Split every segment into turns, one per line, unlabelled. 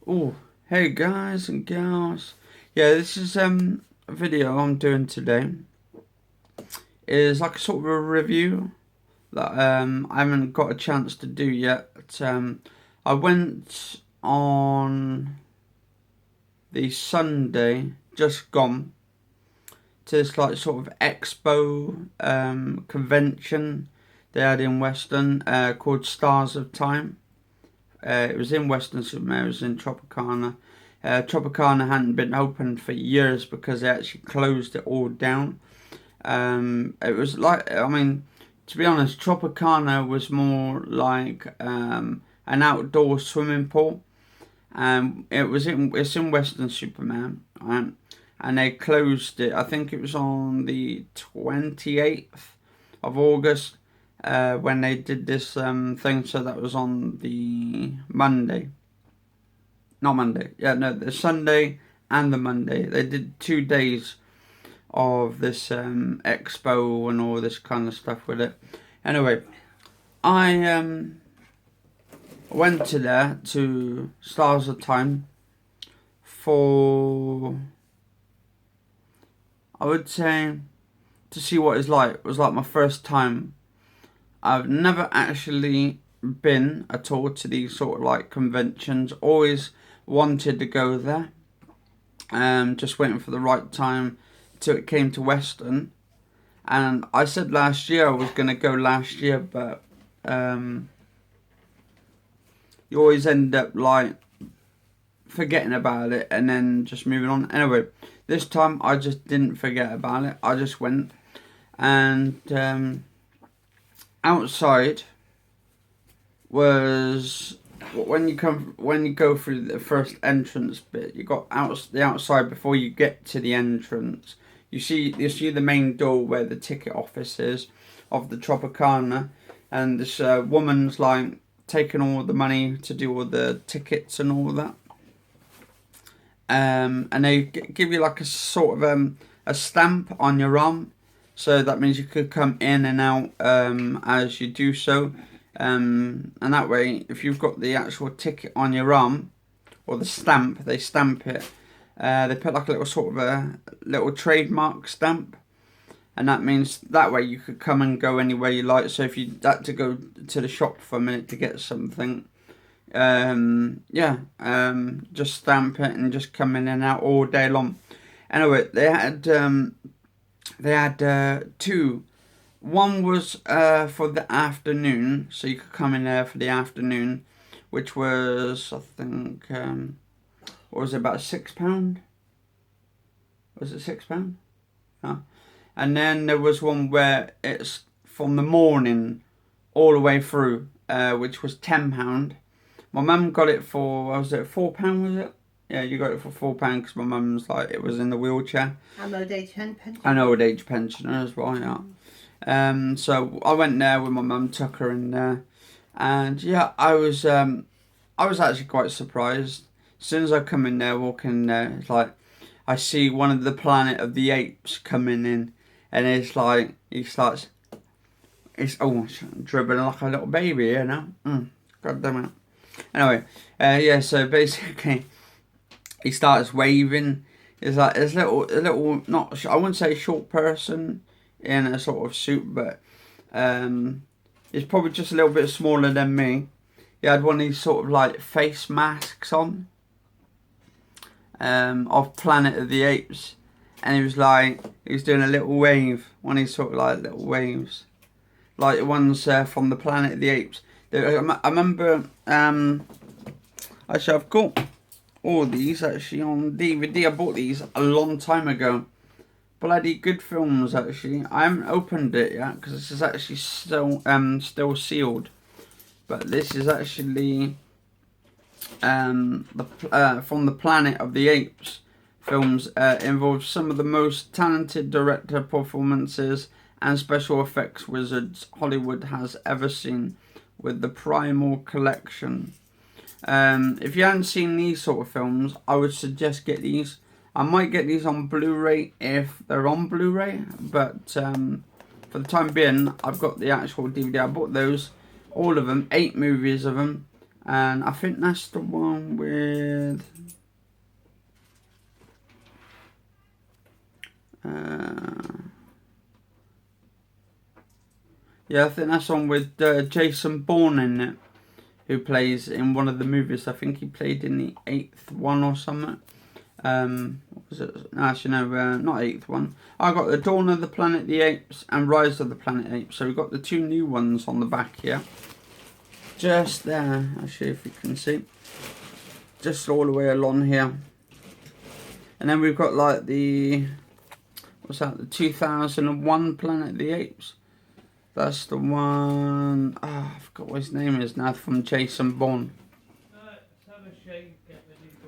Oh, hey guys and gals. Yeah, this is a video I'm doing today. Is like a sort of a review that I haven't got a chance to do yet. I went on the Sunday just gone to this like sort of expo convention they had in Western called Stars of Time. It was in Western Supermare, it was in Tropicana. Tropicana hadn't been opened for years because they actually closed it all down. It was like, I mean, to be honest, Tropicana was more like an outdoor swimming pool. It's in Western Superman, right? And they closed it. I think it was on the 28th of August when they did this thing. So that was on the Monday, not Monday. Yeah, no, the Sunday and the Monday. They did 2 days of this expo and all this kind of stuff with it. Anyway, I went to there to Stars of Time for, I would say, to see what it's like. It was like my first time. I've never actually been at all to these sort of like conventions. Always wanted to go there. Just waiting for the right time till it came to Western. And I said last year I was going to go last year, but you always end up like forgetting about it and then just moving on. Anyway, this time I just didn't forget about it. I just went, and outside was when you go through the first entrance bit. You got the outside before you get to the entrance. You see the main door where the ticket office is of the Tropicana, and this woman's like taking all the money to do all the tickets and all that. And they give you like a sort of a stamp on your arm, so that means you could come in and out as you do so. And that way, if you've got the actual ticket on your arm or the stamp, they stamp it. They put like a little sort of a little trademark stamp, and that means that way you could come and go anywhere you like. So if you had to go to the shop for a minute to get something, just stamp it and just come in and out all day long. Anyway, they had two. One was for the afternoon, so you could come in there for the afternoon, which was, I think, what was it, about £6? Was it £6? Yeah. And then there was one where it's from the morning all the way through, which was £10. My mum got it for, was it £4? Was it? Yeah, you got it for £4 because my mum's like, it was in the wheelchair.
An old age pensioner.
An old age pensioner as well, yeah. So I went there with my mum, took her in there, and yeah, I was actually quite surprised. As soon as I come in there, walk in there, it's like I see one of the Planet of the Apes coming in, and it's like it's dribbling like a little baby, you know. God damn it. Anyway, yeah. So basically, he starts waving. It's like this little not, I wouldn't say short person in a sort of suit, but he's probably just a little bit smaller than me. He had one of these sort of like face masks on of Planet of the Apes, and he was doing a little wave, one of these sort of like little waves, like the ones from the Planet of the Apes. I remember, actually I've got all these actually on DVD. I bought these a long time ago. Bloody good films actually. I haven't opened it yet because this is actually still sealed. But this is actually from the Planet of the Apes films. Involves some of the most talented director performances and special effects wizards Hollywood has ever seen, with the Primal Collection. If you haven't seen these sort of films, I would suggest get these. I might get these on Blu-ray if they're on Blu-ray, but for the time being, I've got the actual DVD. I bought those, all of them, 8 movies of them, And I think that's the one with... yeah, I think that's on with Jason Bourne in it, who plays in one of the movies. I think he played in the 8th one or something. What was it? Actually, no, not 8th one. I got the Dawn of the Planet of the Apes and Rise of the Planet Apes. So we've got the 2 new ones on the back here. Just there, actually, if you can see. Just all the way along here. And then we've got like the... what's that? The 2001 Planet of the Apes. That's the one... oh, I forgot what his name is now, from Jason Bourne.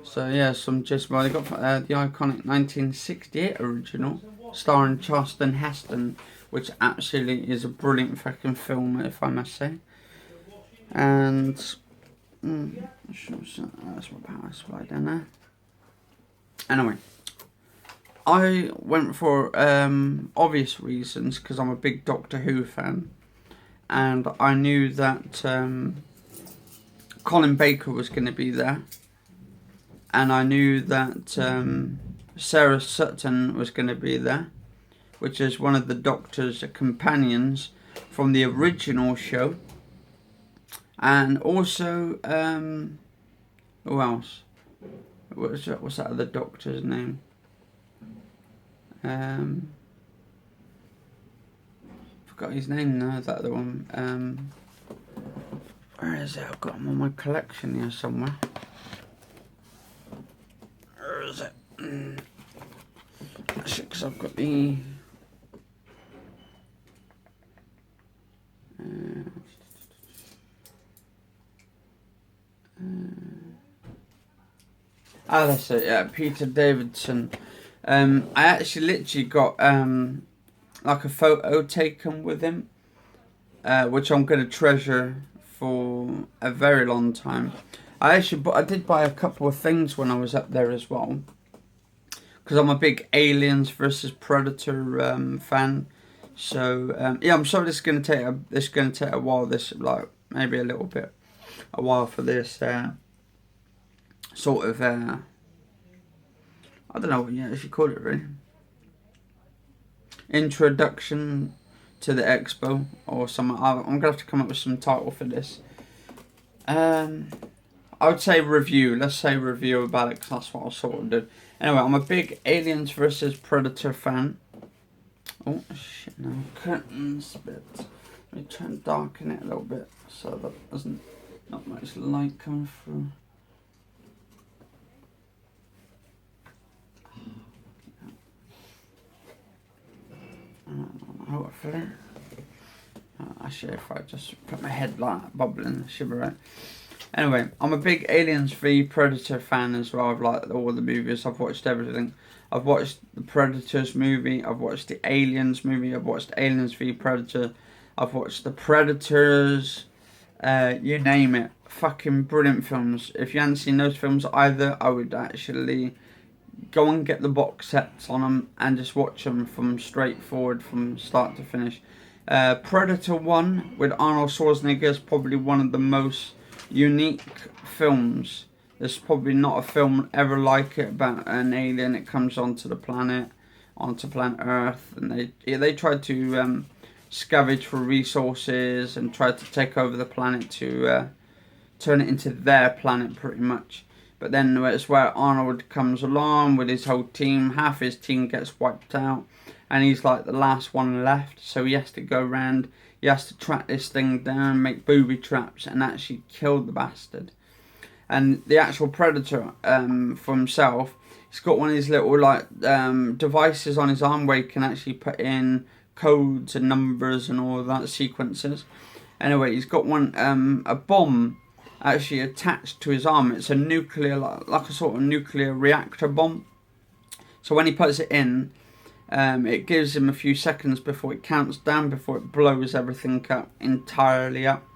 So yeah, some just... well, they got the iconic 1968 original, starring Charlton Heston, which absolutely is a brilliant fucking film, if I must say. And... that's my power supply down there. Anyway. I went for obvious reasons, because I'm a big Doctor Who fan, and I knew that Colin Baker was going to be there, and I knew that Sarah Sutton was going to be there, which is one of the Doctor's companions from the original show, and also who else? What's that other Doctor's name? Forgot his name now, that other one. Where is it? I've got him on my collection here somewhere. Where is it? Actually, because I've got the... that's it, yeah, Peter Davidson. I actually literally got like a photo taken with him, which I'm going to treasure for a very long time. I did buy a couple of things when I was up there as well, because I'm a big Aliens versus Predator fan. So yeah, I'm sorry this is going to take a while. This like maybe a while for this sort of I don't know what you should call it, really. Introduction to the expo or something. I'm going to have to come up with some title for this. I would say review. Let's say review about it, because that's what I sort of did. Anyway, I'm a big Aliens vs Predator fan. Oh, shit, no. Curtains bit. Let me try and darken it a little bit so that doesn't... not much light coming through. Hopefully. Actually, if I just put my head like bubbling, it should be right. Anyway, I'm a big Aliens v Predator fan as well. I've liked all the movies. I've watched everything. I've watched the Predators movie. I've watched the Aliens movie. I've watched Aliens v Predator. I've watched the Predators. You name it. Fucking brilliant films. If you haven't seen those films either, I would actually go and get the box sets on them and just watch them from straight forward from start to finish. Predator 1 with Arnold Schwarzenegger is probably one of the most unique films. There's probably not a film ever like it about an alien that comes onto planet Earth, and they try to scavenge for resources and try to take over the planet to turn it into their planet pretty much. But then it's where Arnold comes along with his whole team. Half his team gets wiped out, and he's like the last one left. So he has to go around, he has to track this thing down, make booby traps, and actually kill the bastard. And the actual Predator, for himself, he's got one of these little devices on his arm where he can actually put in codes and numbers and all of that, sequences. Anyway, he's got a bomb actually attached to his arm. It's a nuclear, like a sort of nuclear reactor bomb. So when he puts it in, it gives him a few seconds before it counts down, before it blows everything up entirely up.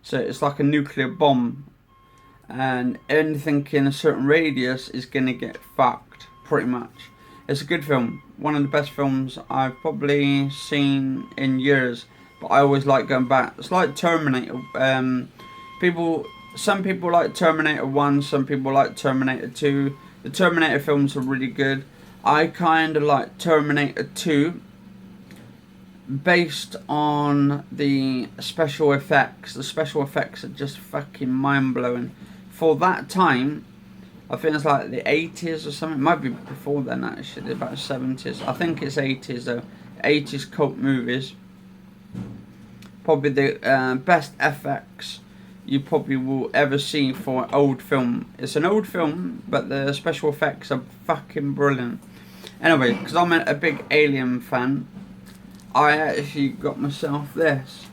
So it's like a nuclear bomb, and anything in a certain radius is going to get fucked, pretty much. It's a good film, one of the best films I've probably seen in years, but I always like going back. It's like Terminator. People some people like Terminator 1, some people like Terminator 2. The Terminator films are really good. I kind of like Terminator 2 based on the special effects. The special effects are just fucking mind-blowing. For that time, I think it's like the 80s or something. It might be before then, actually, about 70s. I think it's 80s, though. 80s cult movies. Probably the best FX you probably will ever see for an old film. It's an old film, but the special effects are fucking brilliant. Anyway, because I'm a big Alien fan, I actually got myself this,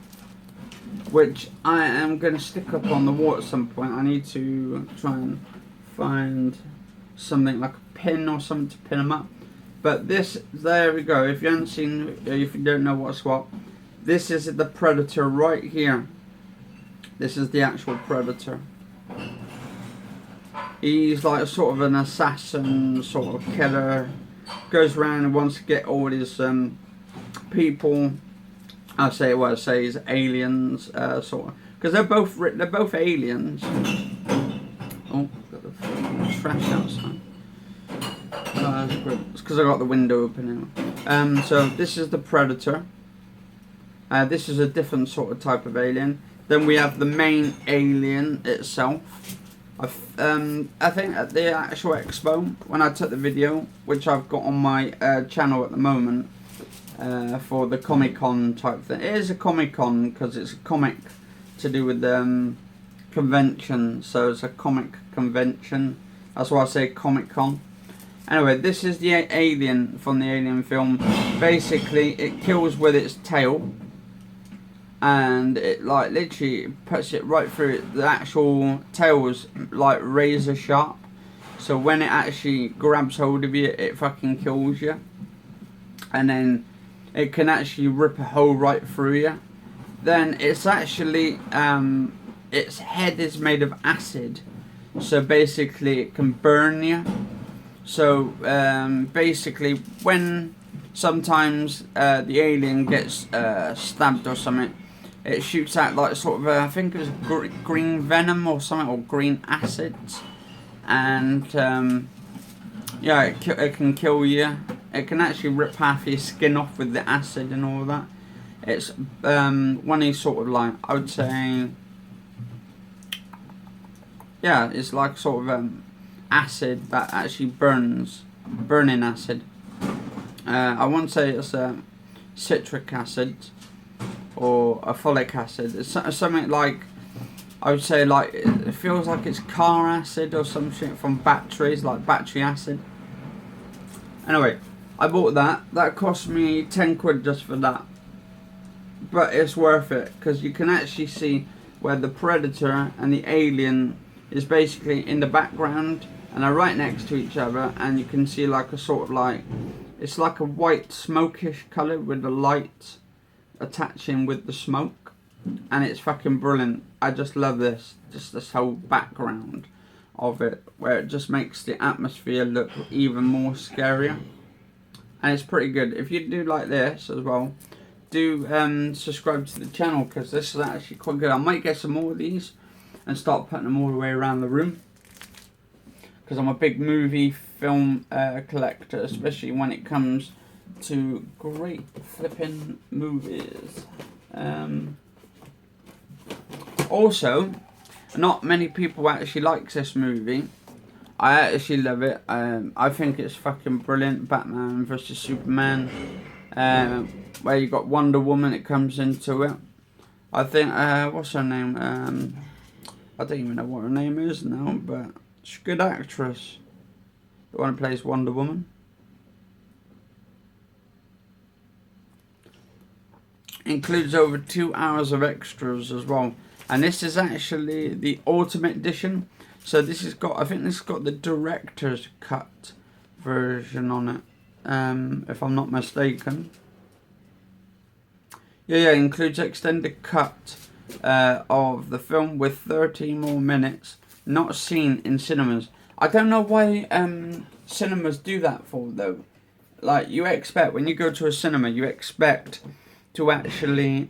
which I am going to stick up on the wall at some point. I need to try and find something like a pin or something to pin them up. But this, there we go. If you haven't seen, if you don't know what's what, this is the Predator right here. This is the actual Predator. He's like sort of an assassin, sort of killer. Goes around and wants to get all his people. I say he's aliens, sort of, because they're both aliens. Oh, got the trash outside. That's great. It's because I got the window open now. So this is the Predator. This is a different sort of type of alien. Then we have the main alien itself. I think at the actual expo, when I took the video, which I've got on my channel at the moment, for the Comic-Con type thing. It is a Comic-Con because it's a comic to do with convention, so it's a comic convention. That's why I say Comic-Con. Anyway, this is the alien from the Alien film. Basically, it kills with its tail. And it like literally puts it right through it. The actual tail is like razor sharp, so when it actually grabs hold of you, it fucking kills you. And then it can actually rip a hole right through you. Then it's actually its head is made of acid, so basically it can burn you. So basically, when sometimes the alien gets stabbed or something, it shoots out like sort of I think it was green venom or something, or green acids, and yeah, it can kill you. It can actually rip half your skin off with the acid and all that. It's one of these sort of like, I would say, yeah, it's like sort of acid that actually burning acid. I won't say it's citric acid or a folic acid. It's something like, I would say, like, it feels like it's car acid or some shit from batteries, like battery acid. Anyway, I bought that. That cost me 10 quid just for that. But it's worth it, because you can actually see where the Predator and the alien is basically in the background, and they're right next to each other, and you can see like a sort of like, it's like a white smokish colour with the light attaching with the smoke, and it's fucking brilliant. I just love this whole background of it, where it just makes the atmosphere look even more scarier, and it's pretty good. If you do like this as well, do subscribe to the channel, because this is actually quite good. I might get some more of these and start putting them all the way around the room, because I'm a big movie film collector, especially when it comes to great flipping movies. Also, not many people actually like this movie. I actually love it. I think it's fucking brilliant. Batman versus Superman, where you got Wonder Woman, it comes into it. I think, what's her name? I don't even know what her name is now, but she's a good actress. The one who plays Wonder Woman. Includes over 2 hours of extras as well. And this is actually the Ultimate Edition. So this has got, I think this has got the director's cut version on it, if I'm not mistaken. Yeah, includes extended cut of the film with 13 more minutes, not seen in cinemas. I don't know why cinemas do that for, though. Like, you expect, when you go to a cinema, you expect to actually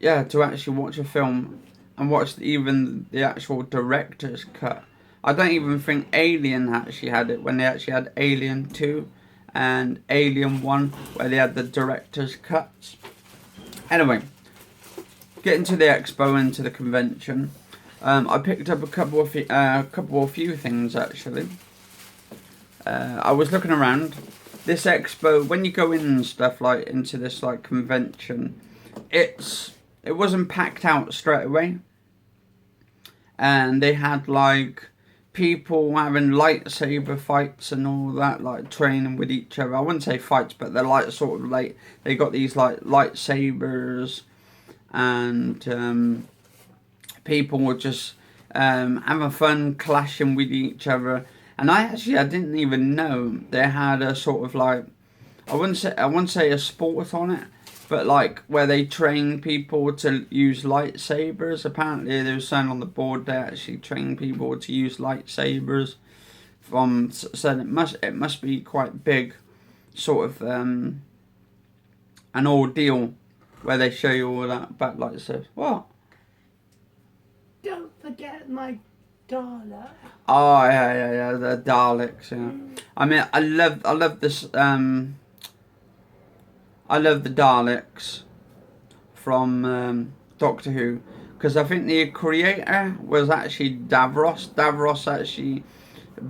yeah, to actually watch a film and watch even the actual director's cut. I don't even think Alien actually had it when they actually had Alien 2 and Alien 1 where they had the director's cuts. Anyway, getting to the expo and to the convention, I picked up a couple of few things actually. I was looking around. This expo, when you go in and stuff like into this like convention, it wasn't packed out straight away, and they had like people having lightsaber fights and all that, like training with each other. I wouldn't say fights, but they're like sort of like they got these like lightsabers, and people were just having fun clashing with each other. And I didn't even know they had a sort of like I wouldn't say a sport on it, but like where they train people to use lightsabers. Apparently, there was something on the board they actually train people to use lightsabers. So it must be quite big, sort of an ordeal where they show you all that about lightsabers. What?
Don't forget my Dalek.
Oh yeah, the Daleks. Yeah, I mean, I love this. I love the Daleks from Doctor Who because I think the creator was actually Davros. Davros actually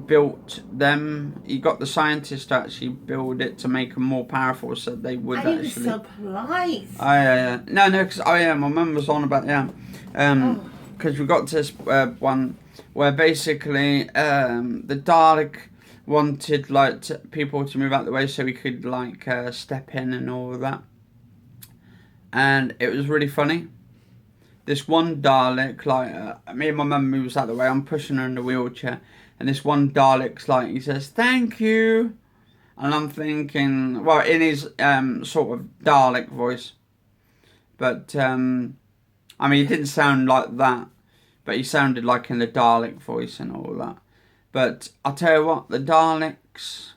built them. He got the scientists to actually build it to make them more powerful, so they would
and
actually.
He was so polite.
Oh yeah. No, because my mum was on about because we got to this one where basically the Dalek wanted like people to move out the way so he could like step in and all of that, and it was really funny. This one Dalek, like me and my mum moves out the way, I'm pushing her in the wheelchair, and this one Dalek's like, he says thank you, and I'm thinking, well, in his sort of Dalek voice, but I mean he didn't sound like that, but he sounded like in the Dalek voice and all that. But I'll tell you what, the Daleks,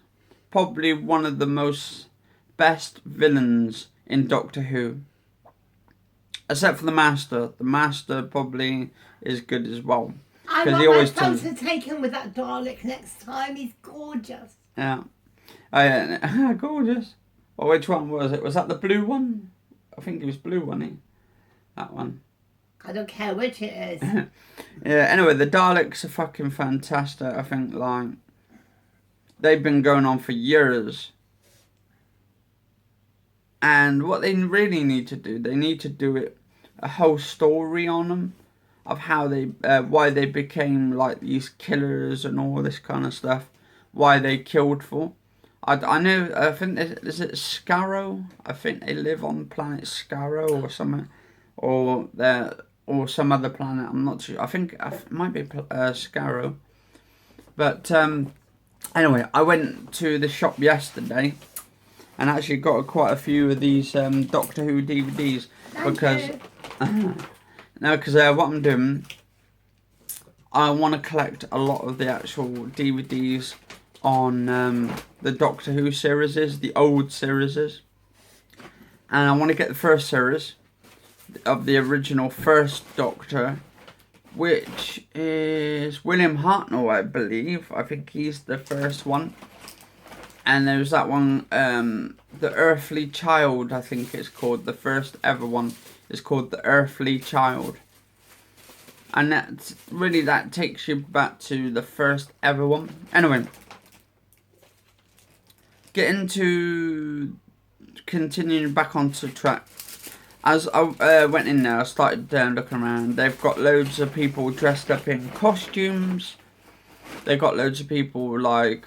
probably one of the most best villains in Doctor Who. Except for the Master. The Master probably is good as well.
I want my son to take him with that Dalek next time. He's gorgeous.
Yeah. Oh, yeah. Gorgeous. Well, which one was it? Was that the blue one? I think it was blue, wasn't he? That one.
I don't care which it is.
Yeah, anyway, the Daleks are fucking fantastic. I think, like, they've been going on for years. And what they really need to do, they need to do it, a whole story on them. Of how they, why they became, like, these killers and all this kind of stuff. Why they killed for. I know, I think, is it Scarrow? I think they live on planet Scarrow or something. Or some other planet, I'm not sure. I think it might be Scarrow. But anyway, I went to the shop yesterday and actually got quite a few of these Doctor Who DVDs. Because what I'm doing, I want to collect a lot of the actual DVDs on the Doctor Who series, the old series. And I want to get the first series of the original first Doctor, which is William Hartnell, I believe. I think he's the first one. And there's that one, The Earthly Child, I think it's called. The first ever one is called The Earthly Child. And that takes you back to the first ever one. Anyway, continuing back onto track. As I went in there, I started looking around. They've got loads of people dressed up in costumes. They've got loads of people like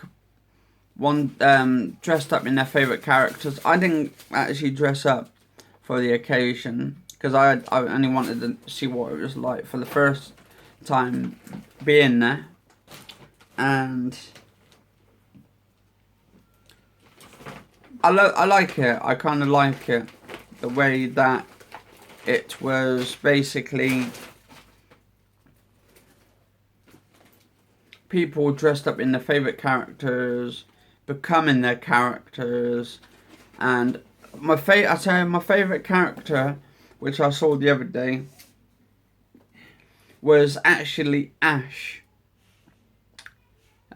dressed up in their favourite characters. I didn't actually dress up for the occasion because I only wanted to see what it was like for the first time being there. And I like it. I kind of like it. The way that it was basically people dressed up in their favourite characters, becoming their characters, and my favourite character which I saw the other day, was actually Ash.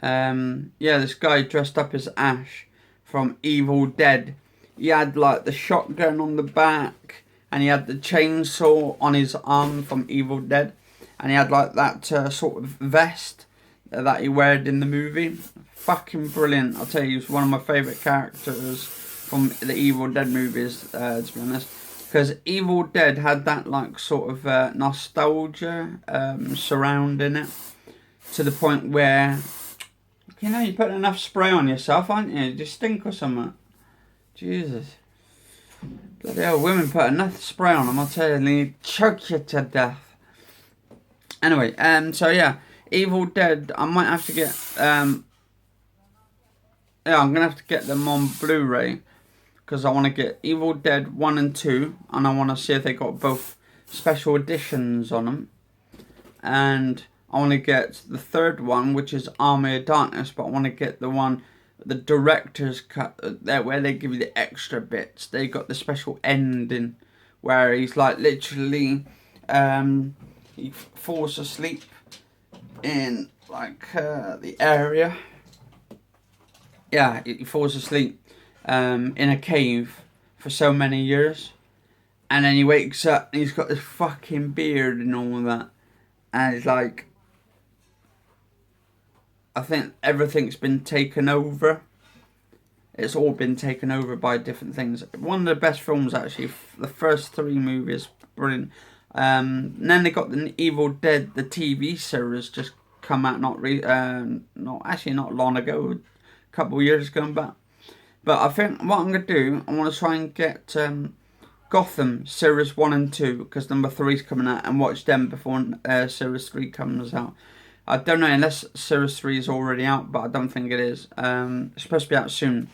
Yeah, this guy dressed up as Ash from Evil Dead. He had like the shotgun on the back, and he had the chainsaw on his arm from Evil Dead, and he had like that sort of vest that he wore in the movie. Fucking brilliant! I'll tell you, he's one of my favourite characters from the Evil Dead movies, to be honest. Because Evil Dead had that like sort of nostalgia surrounding it, to the point where, you know, you put enough spray on yourself, aren't you? You just stink or something. Jesus. Bloody hell, women put enough spray on them, I'll tell you, they choke you to death. Anyway, so yeah, Evil Dead, I might have to get, yeah, I'm going to have to get them on Blu-ray, because I want to get Evil Dead 1 and 2, and I want to see if they got both special editions on them. And I want to get the third one, which is Army of Darkness, but I want to get the one, the director's cut, where they give you the extra bits. They got the special ending, where he's like literally, he falls asleep in like the area. Yeah, he falls asleep in a cave for so many years, and then he wakes up and he's got this fucking beard and all that, and it's like, I think everything's been taken over. It's all been taken over by different things. One of the best films, actually. The first 3 movies, brilliant. And then they got the Evil Dead, the TV series, just come out not long ago, a couple of years ago back. But I think what I'm gonna do, I want to try and get Gotham series 1 and 2, because number 3's coming out, and watch them before series 3 comes out. I don't know, unless series 3 is already out, but I don't think it is. It's supposed to be out soon.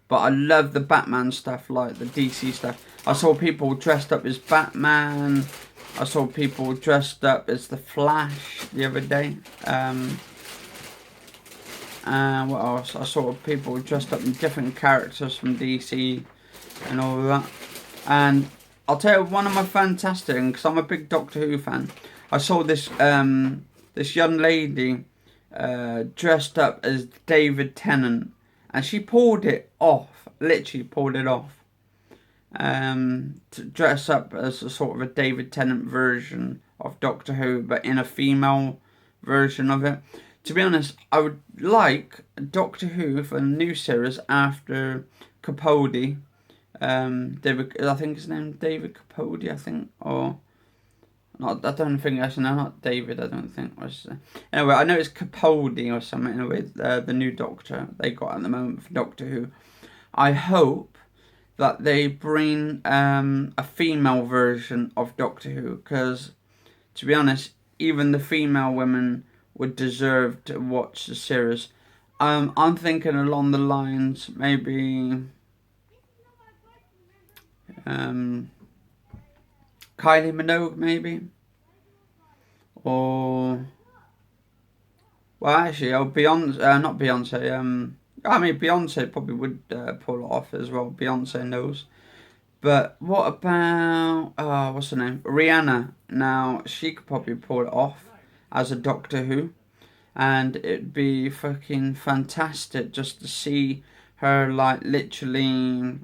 But I love the Batman stuff, like the DC stuff. I saw people dressed up as Batman. I saw people dressed up as the Flash the other day. What else? I saw people dressed up in different characters from DC and all of that. And I'll tell you, one of my fantastic, because I'm a big Doctor Who fan, I saw this this young lady dressed up as David Tennant, and she pulled it off, literally pulled it off, to dress up as a sort of a David Tennant version of Doctor Who, but in a female version of it. To be honest, I would like Doctor Who for a new series after Capaldi. David, I think his name David Capaldi, I think, or not. I don't think actually, no, not David. I don't think was. Anyway, I know it's Capaldi or something. Anyway, the new Doctor they got at the moment for Doctor Who. I hope that they bring a female version of Doctor Who, because to be honest, even the female women would deserve to watch the series. I'm thinking along the lines, maybe Kylie Minogue, maybe, or well, actually, Beyonce, not Beyonce. I mean, Beyonce probably would pull it off as well. Beyonce knows. But what about what's her name? Rihanna. Now she could probably pull it off as a Doctor Who, and it'd be fucking fantastic just to see her like literally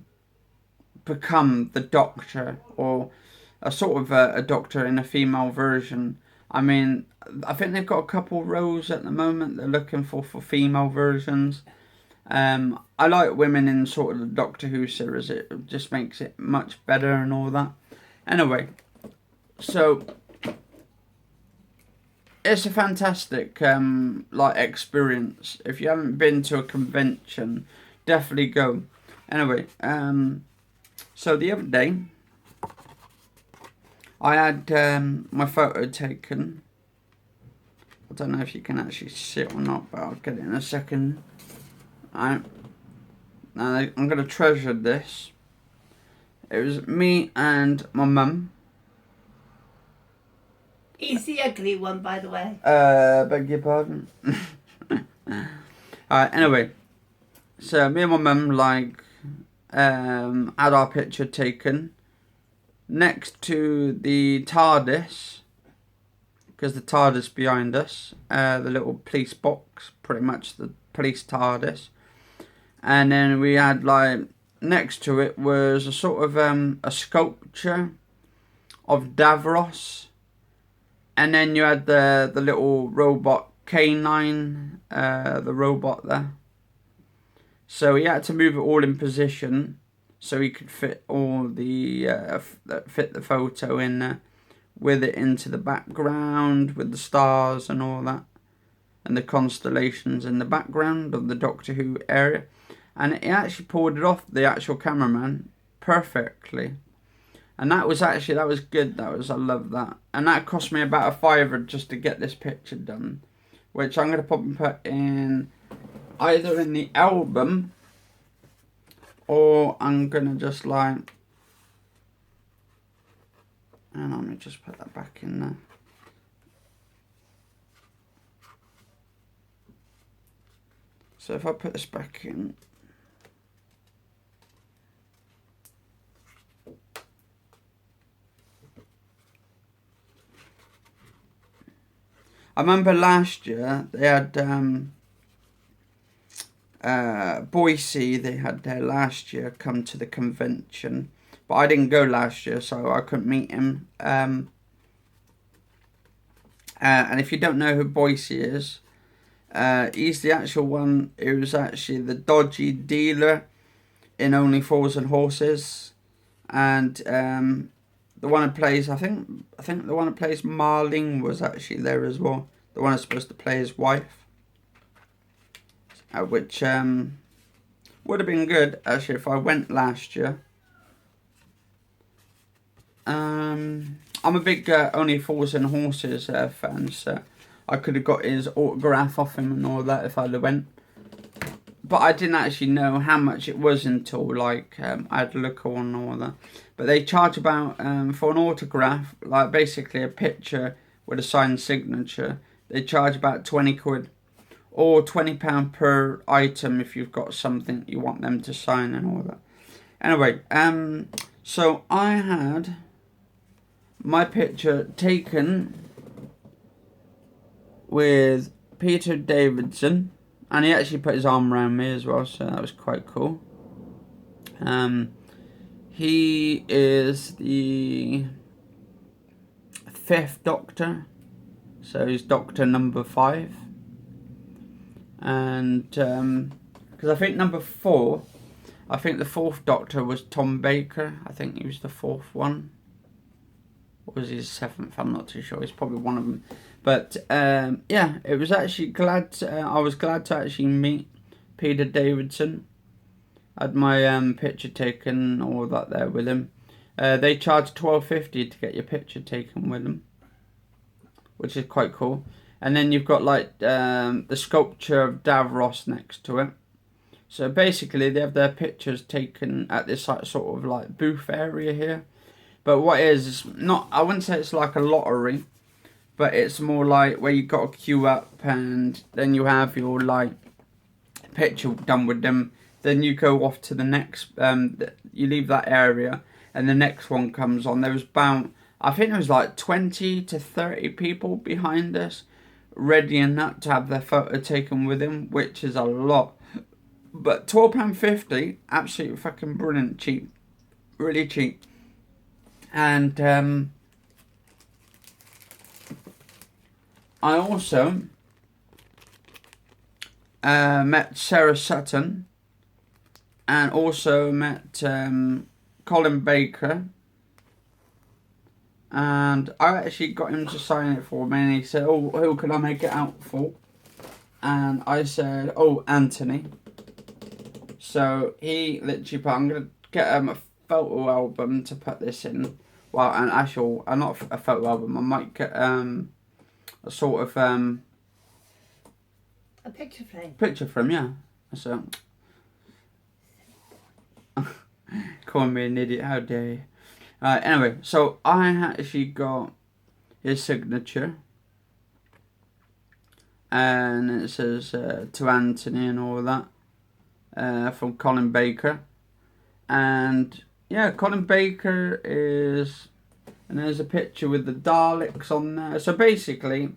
become the Doctor, or a sort of a Doctor in a female version. I mean, I think they've got a couple roles at the moment they're looking for female versions. I like women in sort of the Doctor Who series. It just makes it much better and all that. Anyway, so it's a fantastic like experience. If you haven't been to a convention, definitely go. Anyway, so the other day I had my photo taken. I don't know if you can actually see it or not, but I'll get it in a second. I'm going to treasure this. It was me and my mum.
He's the ugly one, by the way.
Beg your pardon. Alright, anyway. So me and my mum, like, had our picture taken. next to the TARDIS, because the TARDIS behind us, the little police box, pretty much the police TARDIS. And then we had, like, next to it was a sort of a sculpture of Davros. And then you had the little robot canine, the robot there. So he had to move it all in position so he could fit all the fit the photo in there, with it into the background with the stars and all that, and the constellations in the background of the Doctor Who area. And it actually pulled it off, the actual cameraman, perfectly. And that was good. I love that. And that cost me about £5 just to get this picture done, which I'm going to probably put in either in the album, or I'm going to just like, and let me just put that back in there. So if I put this back in, I remember last year they had Boise, they had there last year come to the convention, but I didn't go last year, so I couldn't meet him. And if you don't know who Boise is, he's the actual one who was actually the dodgy dealer in Only Fools and Horses, and the one who plays, I think the one who plays Marlene was actually there as well. The one who's supposed to play his wife, which would have been good actually if I went last year. I'm a big Only Fools and Horses fan, so I could have got his autograph off him and all that if I'd have went. But I didn't actually know how much it was until like I had a look on all that. But they charge about for an autograph, like basically a picture with a signed signature. They charge about £20 or £20 per item if you've got something you want them to sign and all that. Anyway, so I had my picture taken with Peter Davidson, and he actually put his arm around me as well, so that was quite cool. He is the 5th Doctor, so he's Doctor number 5. And because I think number 4, I think the 4th Doctor was Tom Baker. I think he was the 4th one. Or was he the 7th? I'm not too sure. He's probably one of them. But yeah, it was actually I was glad to actually meet Peter Davidson. I had my picture taken, all that there with him. They charge $12.50 to get your picture taken with him, which is quite cool. And then you've got like the sculpture of Davros next to it. So basically they have their pictures taken at this like, sort of like booth area here. But what it is, it's not, I wouldn't say it's like a lottery, but it's more like where you got to queue up and then you have your like picture done with them. Then you go off to the next, you leave that area and the next one comes on. There was about, I think there was like 20 to 30 people behind us, readying up to have their photo taken with him, which is a lot. But £12.50, absolutely fucking brilliant, cheap, really cheap. And I also met Sarah Sutton, and also met Colin Baker, and I actually got him to sign it for me, and he said, "Oh, who can I make it out for?" And I said, "Oh, Anthony." So he literally put, I'm going to get a photo album to put this in. Well, an actual, not a photo album, I might get a sort of...
a picture frame.
Picture frame, yeah. So, calling me an idiot, how dare you. Anyway, so I actually got his signature. And it says to Anthony and all that. From Colin Baker. And yeah, Colin Baker is, and there's a picture with the Daleks on there. So basically,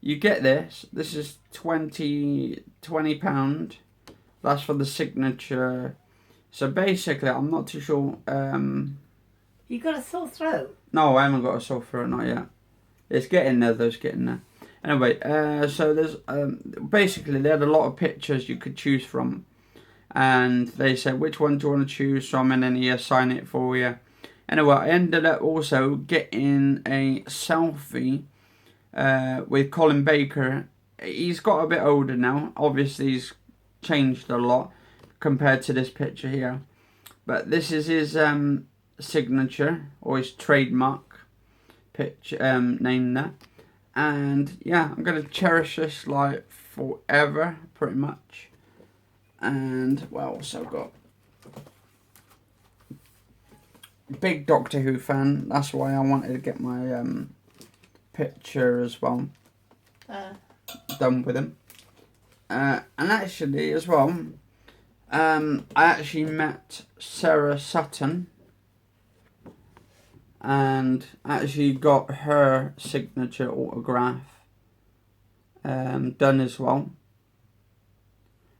you get this. This is £20. That's for the signature. So basically, I'm not too sure.
You got a sore throat?
No, I haven't got a sore throat, not yet. It's getting there, though. It's getting there. Anyway, so there's basically they had a lot of pictures you could choose from, and they said which one do you want to choose from, and then he assign it for you. Anyway, I ended up also getting a selfie with Colin Baker. He's got a bit older now. Obviously, he's changed a lot compared to this picture here. But this is his signature or his trademark picture name there. And yeah, I'm gonna cherish this like forever, pretty much. And what else I've got? Big Doctor Who fan. That's why I wanted to get my picture as well done with him. And actually, as well, I actually met Sarah Sutton and actually got her signature autograph done as well.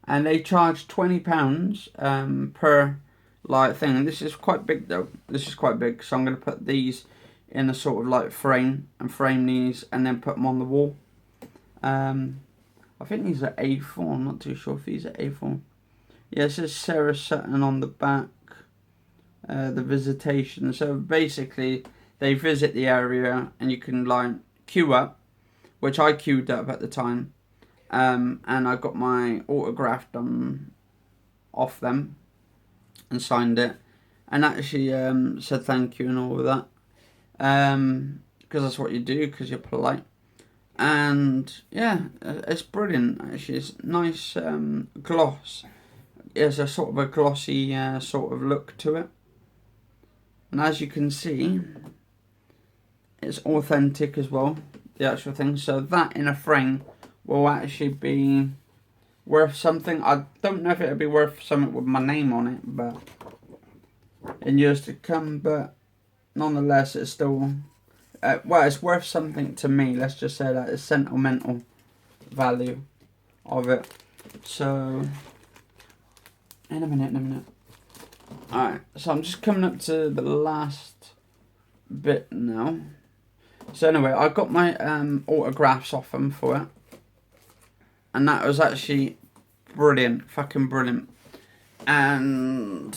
And they charge £20 per like thing. And this is quite big though. This is quite big, so I'm going to put these in a sort of like frame and frame these and then put them on the wall. I think these are A4. I'm not too sure if these are A4. Yeah, it says Sarah Sutton on the back. The visitation. So basically, they visit the area and you can like queue up, which I queued up at the time. And I got my autograph done off them and signed it, and actually said thank you and all of that. Because that's what you do, because you're polite. And yeah, it's brilliant actually. It's nice gloss. It's a sort of a glossy sort of look to it. And as you can see, it's authentic as well, the actual thing. So that in a frame will actually be worth something. I don't know if it'll be worth something with my name on it, but in years to come. But nonetheless, it's still well, it's worth something to me. Let's just say that it's sentimental value of it. So in a minute. Alright, so I'm just coming up to the last bit now. So anyway, I got my autographs off them for it. And that was actually brilliant, fucking brilliant. And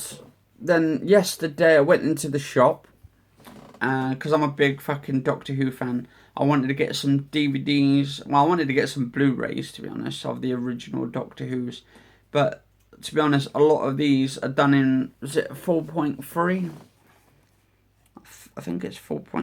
then yesterday I went into the shop. Because I'm a big fucking Doctor Who fan. I wanted to get some DVDs. Well, I wanted to get some Blu-rays, to be honest, of the original Doctor Who's. But to be honest, a lot of these are done in, is it 4.3? I think it's 4.3.